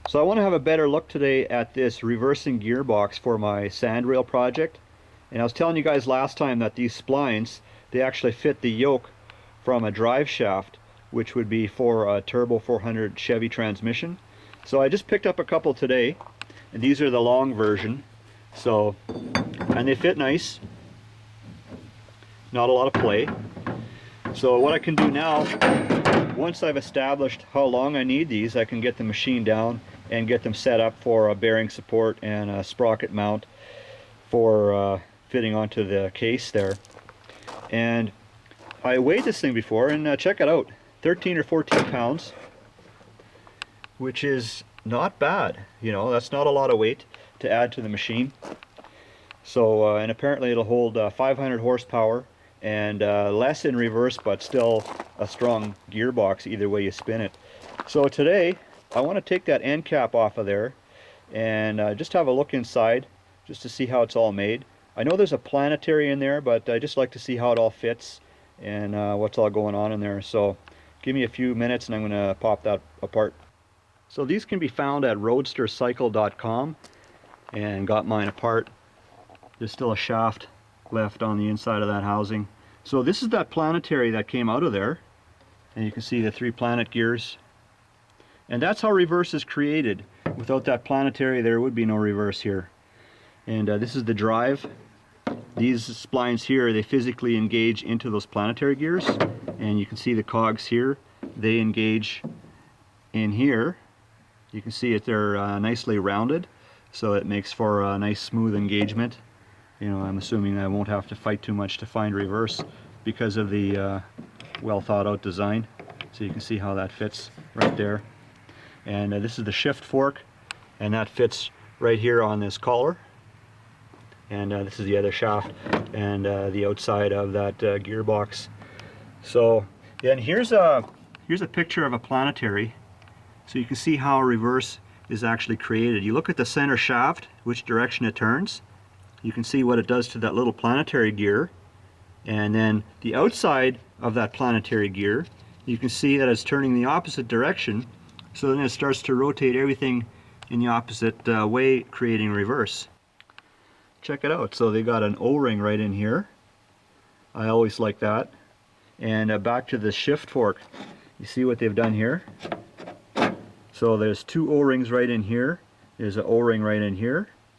So I want to have a better look today at this reversing gearbox for my sandrail project. And I was telling you guys last time that these splines, they actually fit the yoke from a drive shaft, which would be for a turbo 400 Chevy transmission. So I just picked up a couple today, and these are the long version. So, and they fit nice, not a lot of play. So what I can do now, once I've established how long I need these, I can get the machine down and get them set up for a bearing support and a sprocket mount for fitting onto the case there. And I weighed this thing before, and check it out, 13 or 14 pounds, which is not bad. You know, that's not a lot of weight to add to the machine. So and apparently it'll hold 500 horsepower and less in reverse, but still a strong gearbox either way you spin it. So today I want to take that end cap off of there and just have a look inside just to see how it's all made. I know there's a Planetary in there, but I just like to see how it all fits and what's all going on in there. So give me a few minutes and I'm going to pop that apart. So these can be found at roadstercycle.com, and got mine apart. There's still a shaft left on the inside of that housing. So this is that Planetary that came out of there, and you can see the 3 planet gears. And that's how reverse is created. Without that Planetary, there would be no reverse here. And this is the drive. These splines here, they physically engage into those Planetary gears, and you can see the cogs here. They engage in here. You can see it, they're nicely rounded, so it makes for a nice smooth engagement. You know, I'm assuming I won't have to fight too much to find reverse because of the well thought out design. So you can see how that fits right there. And this is the shift fork, and that fits right here on this collar. And this is the other shaft and the outside of that gearbox. So, and here's a picture of a Planetary. So you can see how reverse is actually created. You look at the center shaft, which direction it turns. You can see what it does to that little Planetary gear. And then the outside of that Planetary gear, you can see that it's turning the opposite direction. So then it starts to rotate everything in the opposite way, creating reverse. Check it out. So they got an O-ring right in here. I always like that. And back to the shift fork. You see what they've done here? So there's 2 O-rings right in here. There's an O-ring right in here.